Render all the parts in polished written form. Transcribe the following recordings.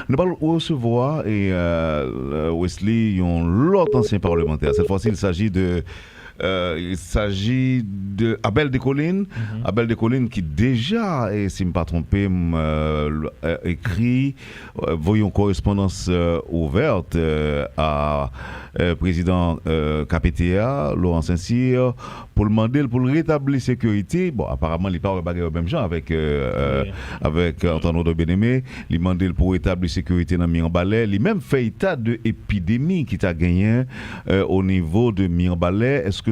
Nous allons recevoir Wesley, l'autre ancien parlementaire. Cette fois-ci, il s'agit de Abel Descollines. Mhm. Abel Descollines qui déjà, et si je ne me pas trompé, écrit, voyons correspondance ouverte à président KPTA, Laurent Saint-Cyr, pour le demander pour le rétablir sécurité. Bon, apparemment, il n'est pas au même genre Oui. avec Antonio de Benemé. Il demande pour rétablir sécurité dans Mirebalais. Il même fait état de épidémie qui t'a gagné au niveau de Mirebalais. Est-ce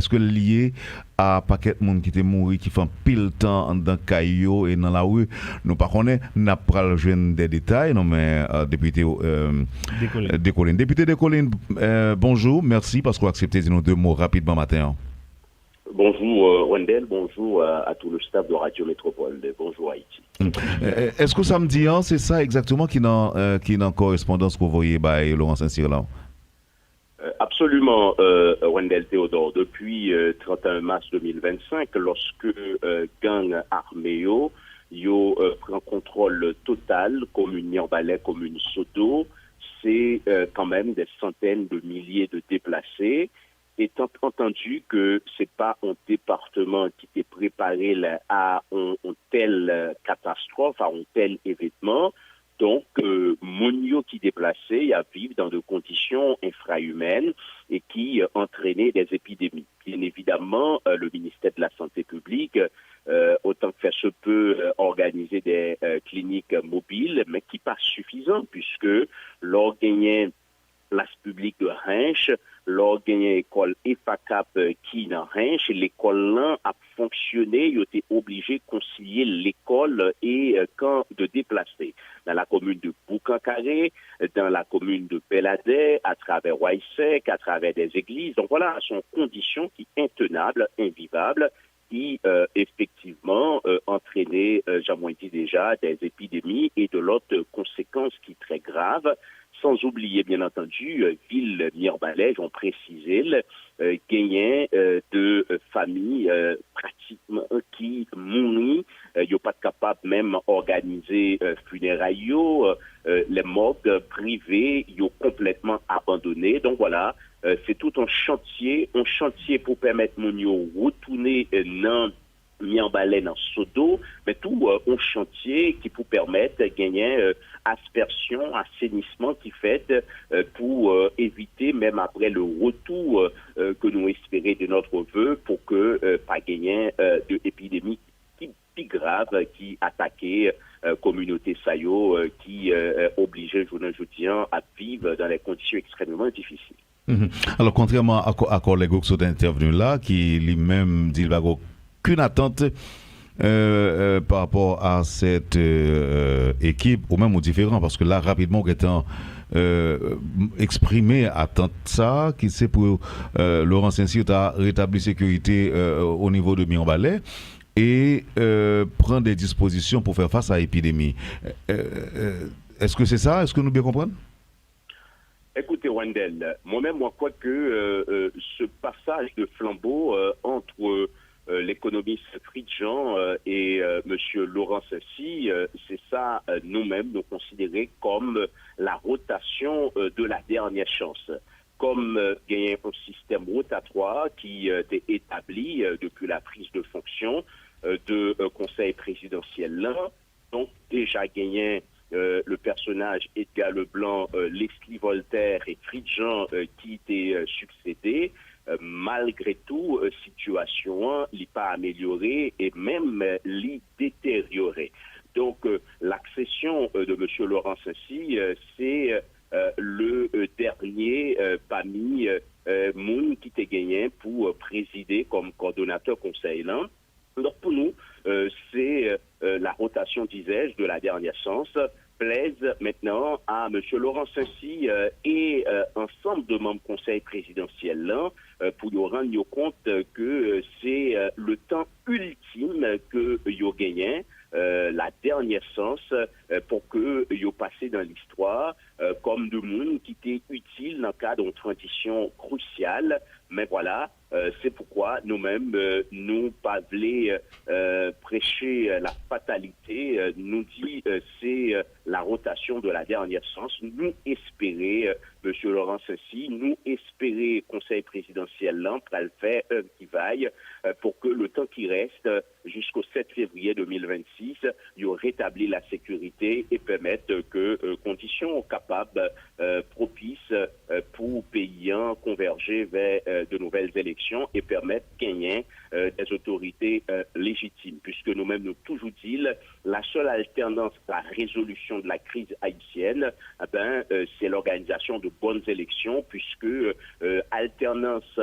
que lié à paquet de monde qui était mort qui fait pile temps dans caillou et dans la rue, nous pas connaît, n'a pas le jeune des détails, non mais député Décollé. Descollines. Député Descollines, bonjour, merci parce qu'on a accepté de nous deux mots rapidement matin. Bonjour Wendell, bonjour à tout le staff de Radio Métropole, bonjour Haïti. Est-ce que ça me dit, hein, c'est ça exactement qui est dans correspondance que vous voyez par Laurent Saint-Cyr là? Absolument, Wendell Théodore. Depuis 31 mars 2025, lorsque gang armé prend contrôle total, commune Niambalais, commune Sodo, c'est quand même des centaines de milliers de déplacés. Étant entendu que c'est pas un département qui est préparé là, à une telle catastrophe, à un tel événement, donc Monio qui déplaçait à vivre dans des conditions infrahumaines et qui entraînaient des épidémies. Bien évidemment, le ministère de la Santé publique, autant que faire se peut, organiser des cliniques mobiles, mais qui pas suffisant puisque l'organisme place publique de Hinch, lors d'une école EFACAP qui dans Hinch, l'école là a fonctionné, il était obligé de concilier l'école et camp de déplacés. Dans la commune de Boucancaré, dans la commune de Belladé, à travers Waïsek, à travers des églises. Donc voilà, ce sont conditions qui intenables, invivables, qui effectivement entraînaient, j'en ai dit déjà, des épidémies et de l'autre conséquences qui très graves. Sans oublier, bien entendu, ville Mirebalais, j'en précisé, gagné de familles pratiquement qui mourent, ils n'ont pas capable même organiser funérailles, les morgues privées, ils ont complètement abandonné. Donc voilà, c'est tout un chantier pour permettre Mounio retourner dans Mirebalais dans Sodo, mais tout un chantier qui peut permettre de gagner aspersion, assainissement qui fait pour éviter, même après le retour que nous espérons de notre vœu, pour que pas gagner de épidémie plus grave qui attaquait communauté Sayo, qui obligeait aujourd'hui à vivre dans des conditions extrêmement difficiles. Alors, contrairement à collègue qui sont intervenu là, qui lui-même dit qu'il n'y a aucune attente par rapport à cette équipe, ou même aux différents, parce que là, rapidement, on étant exprimé attente ça, qui c'est pour Laurent Saint-Cyr a rétabli sécurité au niveau de Mirebalais et prendre des dispositions pour faire face à l'épidémie. Est-ce que c'est ça? Est-ce que nous bien comprenons? Écoutez, Wendell, moi-même, moi crois que ce passage de flambeau entre l'économiste Fridjean et Monsieur Laurent Saint-Cyr, c'est ça, nous-mêmes, nous considérer comme la rotation de la dernière chance. Comme il y a un système rotatoire qui est établi depuis la prise de fonction de conseil présidentiel là, donc déjà gagné le personnage Edgar Leblanc, Leslie Voltaire et Fridjean qui étaient succédés. Malgré tout, situation n'est pas améliorée et même l'y détériorée. Donc, l'accession de M. Laurent Saint-Cyr, c'est le dernier parmi moun qui était gagné pour présider comme coordonnateur conseil là. Donc, pour nous, c'est la rotation, disais-je, de la dernière chance plaise maintenant à M. Laurent Saint-Cyr et ensemble de membres conseil présidentiel là, pour nous rendre compte que c'est le temps ultime que vous gagné, la dernière chance pour que vous passez dans l'histoire comme de monde qui était utile dans le cadre d'une transition cruciale, Mais voilà, c'est pourquoi nous-mêmes, nous pas prêcher la fatalité, nous dit c'est la rotation de la dernière chance. Nous espérer, Monsieur Laurent Saint-Cyr, nous espérer Conseil présidentiel là, pour le faire œuvre qui vaille pour que le temps qui reste jusqu'au 7 février 2026, il rétablit la sécurité et permettre que conditions capables, propices pour payants converger vers de nouvelles élections et permettre gagner des autorités légitimes. Puisque nous-mêmes nous toujours dit la seule alternance à la résolution de la crise haïtienne, c'est l'organisation de bonnes élections, puisque alternance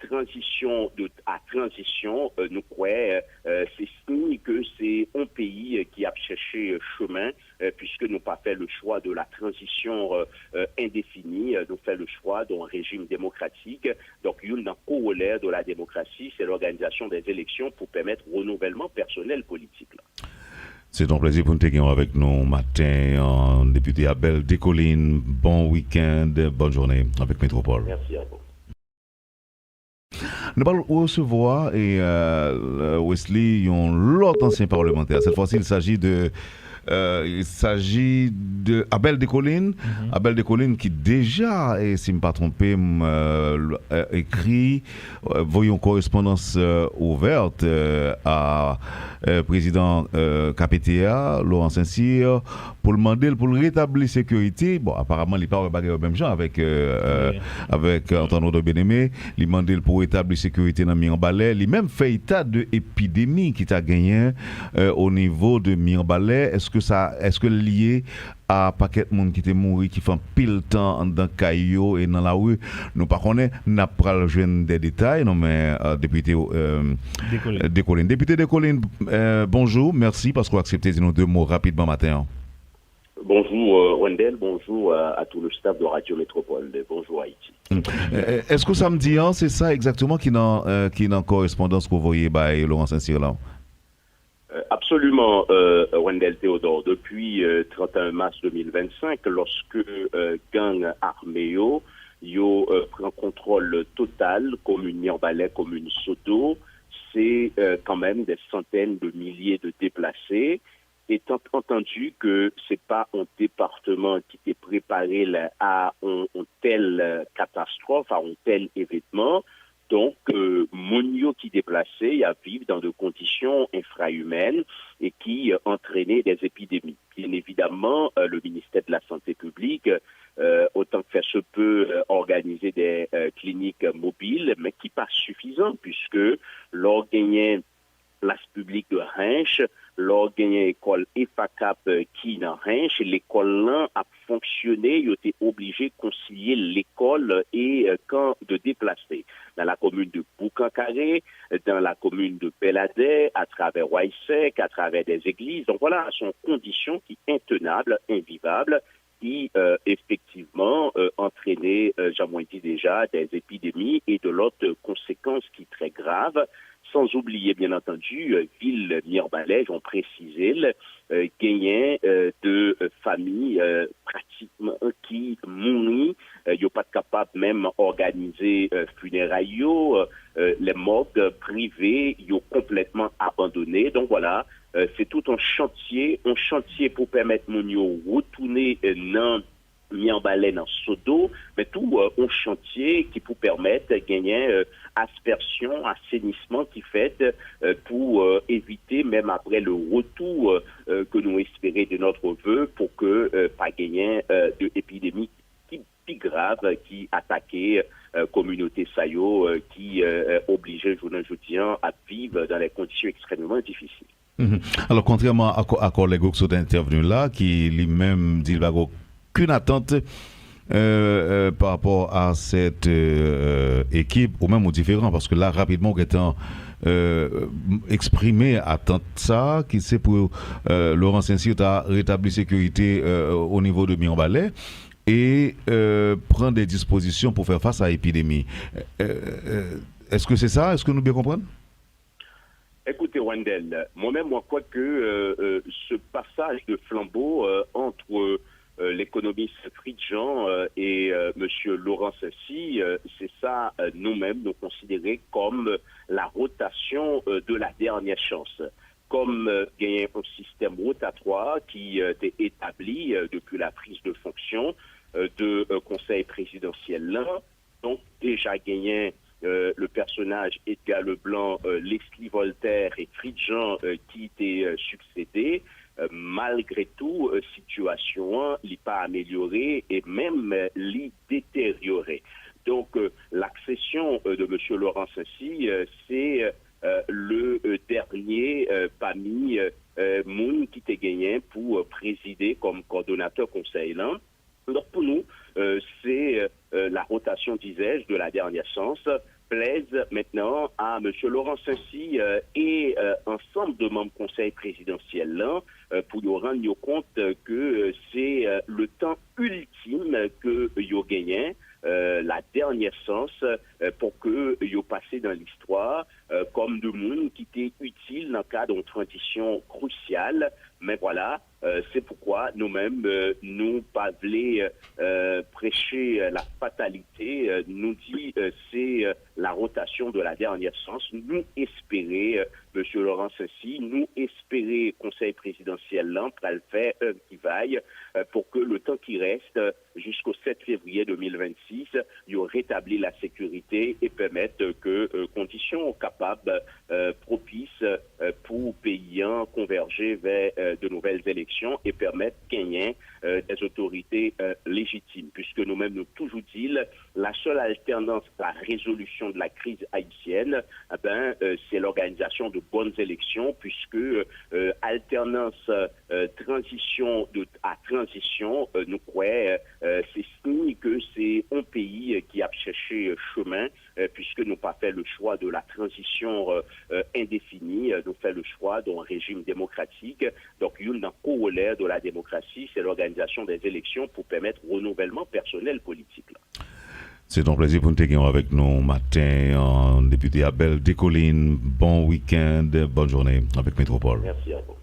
transition à transition, nous croyons c'est signe que c'est un pays qui a cherché chemin, puisque nous pas fait le choix de la transition indéfinie, nous fait le choix d'un régime démocratique. Donc, une corollaire de la démocratie, c'est l'organisation des élections pour permettre renouvellement personnel politique. Là. C'est un plaisir pour nous tenir avec nous matin, député Abel Descollines. Bon week-end, bonne journée avec Métropole. Merci à vous. Nous allons recevoir Wesley, l'autre ancien parlementaire. Cette fois-ci, il s'agit de Abel Descollines. Abel Descollines qui déjà, et si je ne me pas trompé, écrit, voyons correspondance ouverte à président KPTA, Laurent Saint-Cyr, pour le demander pour le rétablir sécurité. Bon, apparemment, il parle pas au même genre avec Antonio de Benemé. Il demande pour rétablir sécurité dans Mirebalais. Il même fait état de épidémie qui t'a gagné au niveau de Mirebalais. Est-ce que lié à paquet de monde qui était mort, qui fait pile temps dans Caillou et dans la rue, nous pas connaît, n'a pas le jeune des détails, non mais député Descollines. Député Descollines, bonjour, merci parce qu'on a accepté de nous deux mots rapidement matin. Bonjour Wendell, bonjour à tout le staff de Radio Métropole, bonjour Haïti. Est-ce que samedi, c'est ça exactement qui est dans correspondance que vous voyez by Laurent Saint-Cyr là? Absolument, Wendell Théodore. Depuis 31 mars 2025, lorsque gang armé prend contrôle total, commune Mirebalais, commune Soto, c'est quand même des centaines de milliers de déplacés. Étant entendu que c'est pas un département qui est préparé à une telle catastrophe, à un tel événement, donc, Monio qui déplaçait à vivre dans des conditions infrahumaines et qui entraînaient des épidémies. Bien évidemment, le ministère de la Santé publique, autant que faire se peut, organiser des cliniques mobiles, mais qui pas suffisant puisque l'organisme place publique de Hinch, lors de l'école EFACAP qui dans Hinch, l'école là a fonctionné, il était obligé de concilier l'école et camp de déplacés. Dans la commune de Boucancaré, dans la commune de Belladé, à travers Waïsek, à travers des églises. Donc voilà, ce sont conditions qui sont intenables, invivables, qui effectivement entraînaient, j'en ai dit déjà, des épidémies et de l'autre conséquence qui est très grave. Sans oublier, bien entendu, ville Mirebalais, j'en précisé, gagné de familles pratiquement qui mourent, ils n'ont pas capable même organiser funérailles, les morgues privées, ils ont complètement abandonné. Donc voilà, c'est tout un chantier pour permettre mon yo retourner dans Mirebalais dans Sodo, mais tout un chantier qui peut permettre de gagner aspersion, assainissement qui fait pour éviter, même après le retour que nous espérons de notre vœu, pour que pas gagner de épidémie qui grave, qui attaquait communauté Sayo, qui obligeait aujourd'hui à vivre dans des conditions extrêmement difficiles. Alors, contrairement à collègue qui sont intervenus là, qui lui-même dit qu'il n'y a aucune attente par rapport à cette équipe, ou même aux différents, parce que là, rapidement, étant exprimé attente ça, qui c'est pour Laurent Saint-Cyr a rétabli sécurité au niveau de Mirebalais et prendre des dispositions pour faire face à l'épidémie. Est-ce que c'est ça? Est-ce que nous bien comprenons? Écoutez, Wendell, moi-même, moi crois que ce passage de flambeau entre les l'économiste Fridjan et monsieur Laurent Saint-Cy, c'est ça, nous-mêmes, nous considérer comme la rotation de la dernière chance. Comme il y a un système rotatoire qui est établi depuis la prise de fonction de conseil présidentiel là, donc déjà gagné le personnage Edgar Leblanc, Leslie Voltaire et Fridjan qui étaient succédés. Malgré tout, situation n'est pas améliorée et même l'y détériorée. Donc, l'accession de M. Laurent Saint-Cy, c'est le dernier parmi moun qui était gagné pour présider comme coordonnateur conseil là. Donc, pour nous, c'est la rotation, disais-je, de la dernière chance plaise maintenant à M. Laurent Saint-Cy et ensemble de membres conseil présidentiel là, pour nous rendre compte que c'est le temps ultime que vous gagnez, la dernière chance pour que vous passez dans l'histoire comme de monde qui était utile dans le cadre d'une transition cruciale. Mais voilà, c'est pourquoi nous-mêmes, nous pas voulons prêcher la fatalité, nous dit c'est la rotation de la dernière chance. Nous espérer, M. Laurent Saint-Cy, nous espérer conseil présidentiel là, pour le faire qui vaille, pour que le temps qui reste jusqu'au 7 février 2026, il rétablit la sécurité et permettre que conditions capables, propices pour payants converger vers de nouvelles élections et permettre gagner des autorités légitimes. Puisque nous-mêmes nous toujours dit, la seule alternance à la résolution de la crise haïtienne, c'est l'organisation de bonnes élections, puisque alternance transition à transition, nous croyons, c'est signe que c'est un pays qui a cherché chemin, puisque nous pas fait le choix de la transition indéfinie, nous fait le choix d'un régime démocratique. Donc, une corollaire de la démocratie, c'est l'organisation des élections pour permettre renouvellement personnel politique. Là. C'est un plaisir pour nous tenir avec nous matin, député Abel Descollines. Bon week-end, bonne journée avec Métropole. Merci à vous.